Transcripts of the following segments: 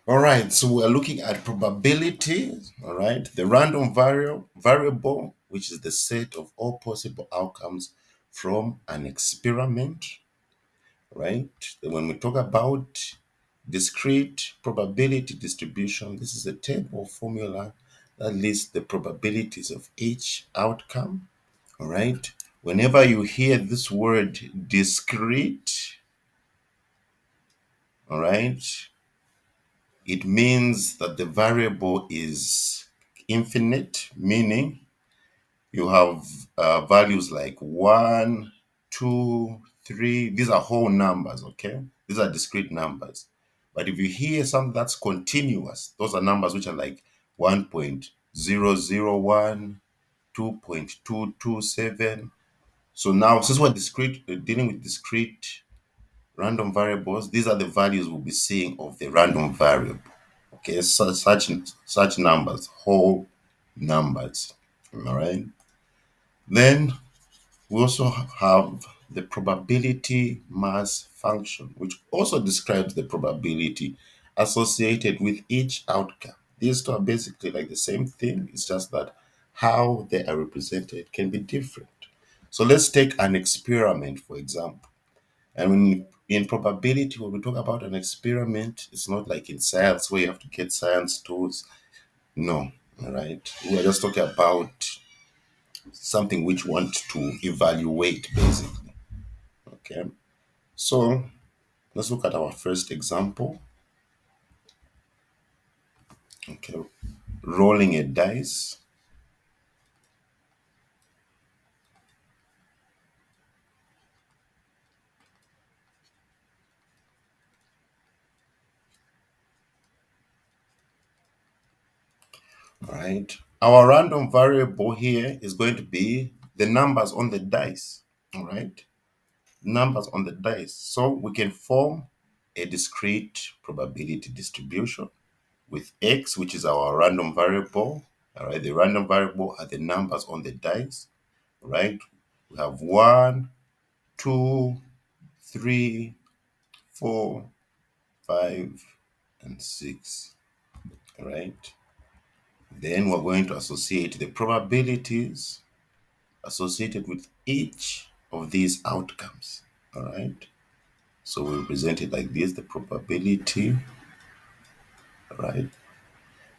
All right, so we're looking at probability. All right, the random variable, which is the set of all possible outcomes from an experiment. Right. Then when we talk about discrete probability distribution, this is a table formula that lists the probabilities of each outcome. All right. Whenever you hear this word discrete, all right, it means that the variable is infinite, meaning you have values like 1, 2, 3. These are whole numbers, okay? These are discrete numbers. But if you hear something that's continuous, those are numbers which are like 1.001, 2.227. So now, since we're dealing with discrete random variables, these are the values we'll be seeing of the random variable. Okay, so such numbers, whole numbers. All right. Then we also have the probability mass function, which also describes the probability associated with each outcome. These two are basically like the same thing. It's just that how they are represented can be different. So let's take an experiment, for example. And in probability, when we talk about an experiment, it's not like in science where you have to get science tools. No, all right. We are just talking about something which want to evaluate, basically. Okay. So let's look at our first example. Okay. Rolling a dice. All right. Our random variable here is going to be the numbers on the dice. All right. Numbers on the dice. So we can form a discrete probability distribution with x, which is our random variable. All right. The random variable are the numbers on the dice. All right. We have 1, 2, 3, 4, 5, and 6. All right. Then we're going to associate the probabilities associated with each of these outcomes. All right. So we present it like this, the probability. All right.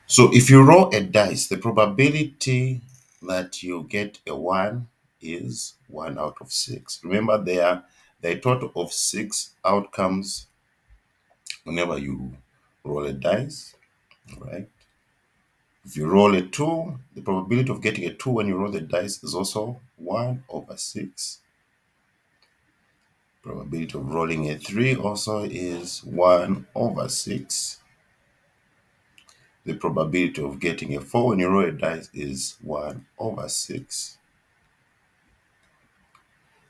So if you roll a dice, the probability that you get a 1 is 1 out of 6. Remember, there are a total of 6 outcomes whenever you roll a dice. All right. If you roll a 2, the probability of getting a 2 when you roll the dice is also 1 over 6. Probability of rolling a 3 also is 1 over 6. The probability of getting a 4 when you roll a dice is 1 over 6.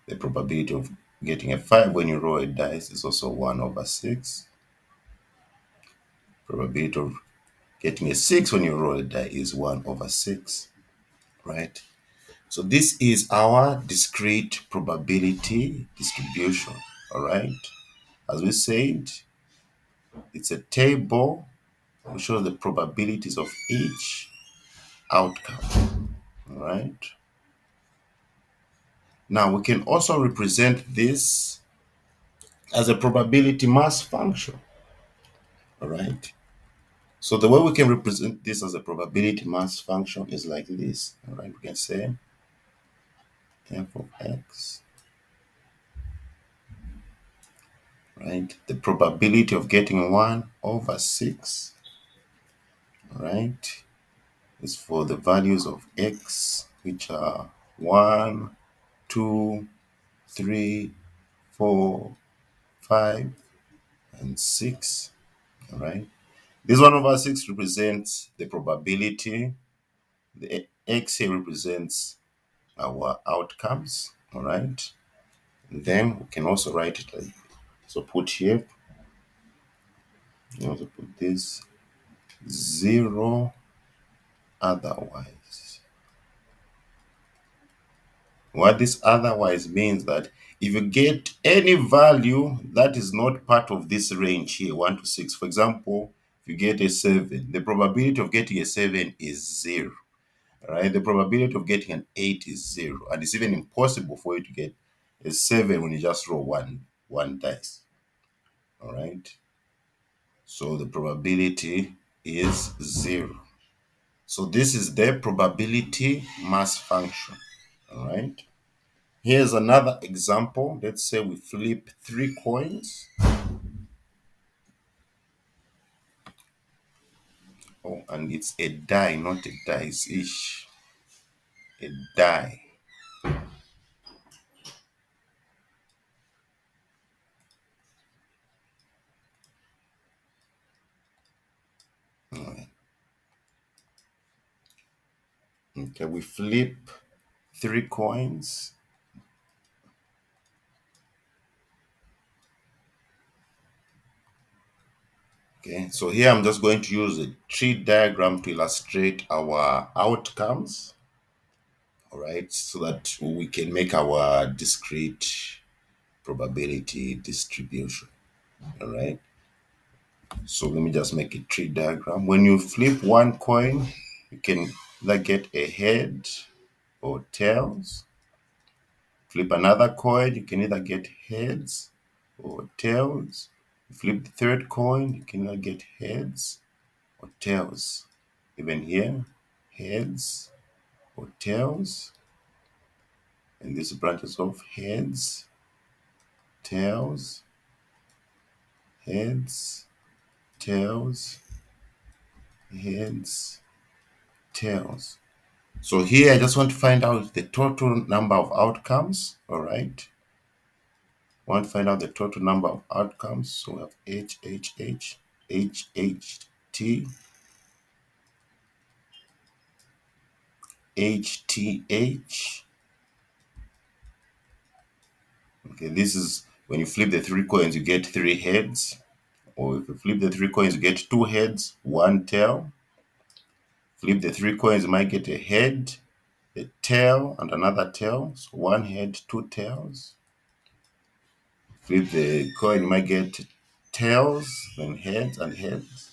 The probability of getting a 5 when you roll a dice is also 1 over 6. Probability of getting a 6 when you roll a die is 1 over 6. Right? So this is our discrete probability distribution. All right. As we said, it's a table which shows the probabilities of each outcome. All right. Now we can also represent this as a probability mass function. All right. So the way we can represent this as a probability mass function is like this. All right. We can say f of x, right? The probability of getting 1 over 6, right, is for the values of x, which are 1, 2, 3, 4, 5, and 6. All right. This 1 over 6 represents the probability. The x here represents our outcomes. All right. And then we can also write it like so. Put here, you also put this 0 otherwise. What this otherwise means that if you get any value that is not part of this range here, 1 to 6, for example, if you get a 7, the probability of getting a 7 is 0. All right, the probability of getting an 8 is 0, and it's even impossible for you to get a 7 when you just roll one dice. All right, so the probability is 0. So this is the probability mass function. All right, here's another example. Let's say we flip 3 coins. Oh, and it's a die, not a dice ish. A die. All right. Okay, we flip 3 coins. Okay, so here I'm just going to use a tree diagram to illustrate our outcomes. All right, so that we can make our discrete probability distribution. All right, so let me just make a tree diagram. When you flip 1 coin, you can either get a head or tails. Flip another coin, you can either get heads or tails. Flip the 3rd coin, you can either get heads or tails. Even here, heads or tails. And these branches of heads, tails, heads, tails, heads, tails. So here I just want to find out the total number of outcomes. All right. I want to find out the total number of outcomes. So we have H, H, H, H, H, T, H, T, H. Okay, this is when you flip the 3 coins, you get 3 heads. Or if you flip the 3 coins, you get 2 heads, 1 tail. Flip the 3 coins, you might get a head, a tail, and another tail. So 1 head, 2 tails. Flip the coin, you might get tails, then heads and heads.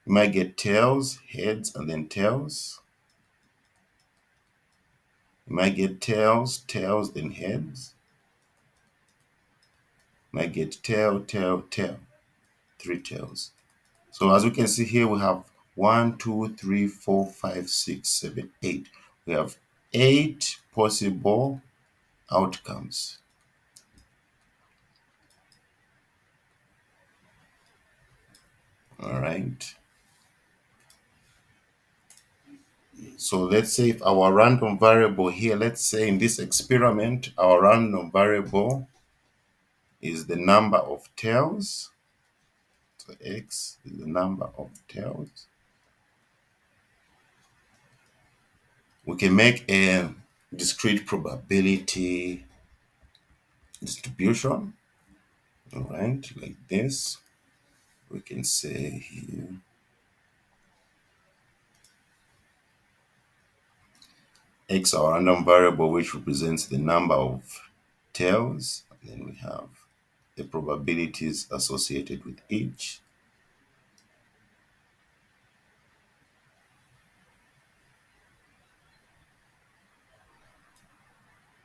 You might get tails, heads, and then tails. You might get tails, tails, then heads. You might get tail, tail, tail. 3 tails. So as we can see here, we have 1, 2, 3, 4, 5, 6, 7, 8. We have 8 possible outcomes. All right. So let's say if our random variable here, let's say in this experiment, our random variable is the number of tails. So x is the number of tails. We can make a discrete probability distribution. All right, like this. We can say here x, our random variable, which represents the number of tails. And then we have the probabilities associated with each.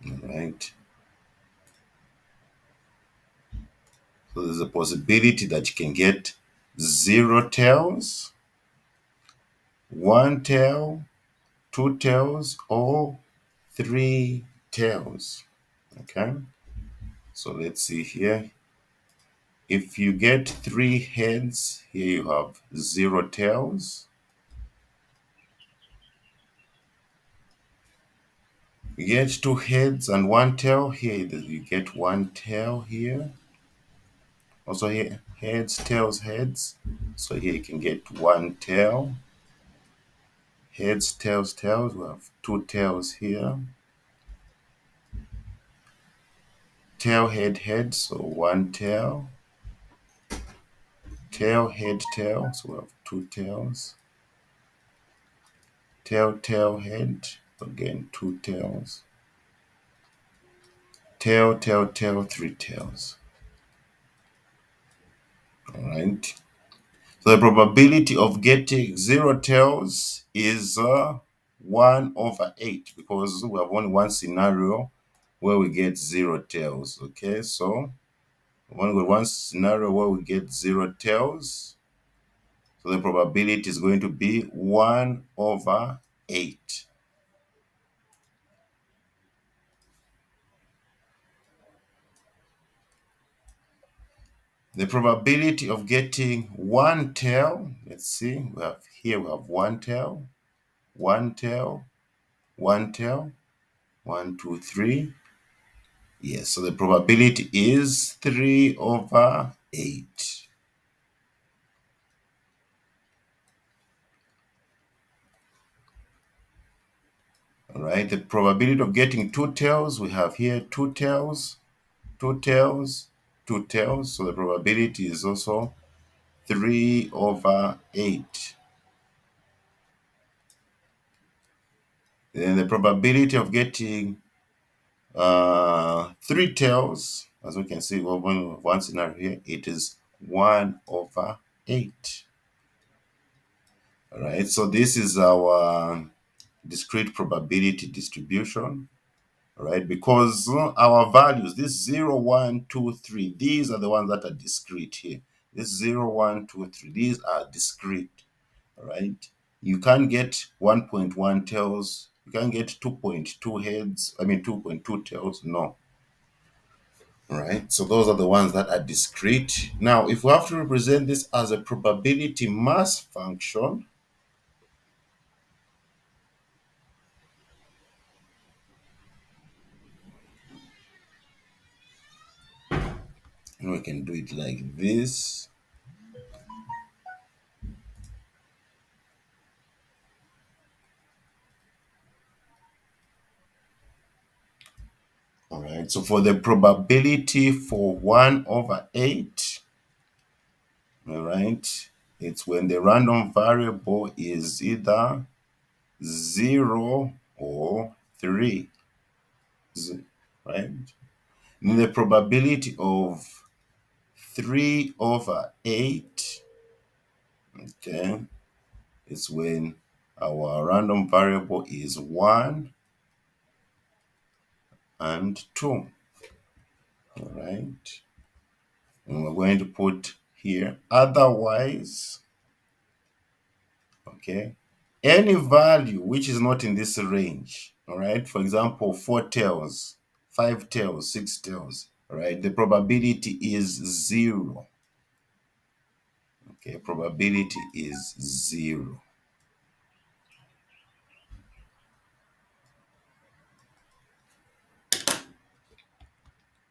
All right. So there's a possibility that you can get 0 tails, 1 tail, 2 tails, or 3 tails. Okay. So let's see here. If you get 3 heads, here you have 0 tails. You get 2 heads and 1 tail. Here you get 1 tail here. Also here, heads, tails, heads. So here you can get 1 tail. Heads, tails, tails. We have 2 tails here. Tail, head, head. So 1 tail. Tail, head, tail. So we have 2 tails. Tail, tail, head. Again, 2 tails. Tail, tail, tail, 3 tails. right? So the probability of getting 0 tails is 1 over 8 because we have only one scenario where we get 0 tails. Okay, so only one scenario where we get 0 tails. So the probability is going to be 1 over 8. The probability of getting 1 tail, let's see, we have 1 tail, 1 tail, 1 tail, 1, 2, 3. Yes, so the probability is 3 over 8. All right, the probability of getting 2 tails, we have here 2 tails, 2 tails, 2 tails. So the probability is also 3 over 8. Then the probability of getting 3 tails, as we can see, one scenario here, it is 1 over 8. All right, so this is our discrete probability distribution. All right, because our values, this 0, 1, 2, 3, these are the ones that are discrete here. This 0, 1, 2, 3, these are discrete. All right, you can't get 1.1 tails, you can't get 2.2 heads, 2.2 tails, no. All right, so those are the ones that are discrete. Now, if we have to represent this as a probability mass function, we can do it like this. All right, so for the probability for 1 over 8, all right, it's when the random variable is either 0 or 3, right? And the probability of 3 over 8, okay, it's when our random variable is 1 and 2, all right? And we're going to put here, otherwise, okay, any value which is not in this range, all right, for example, 4 tails, 5 tails, 6 tails, all right, the probability is 0. Okay, probability is 0.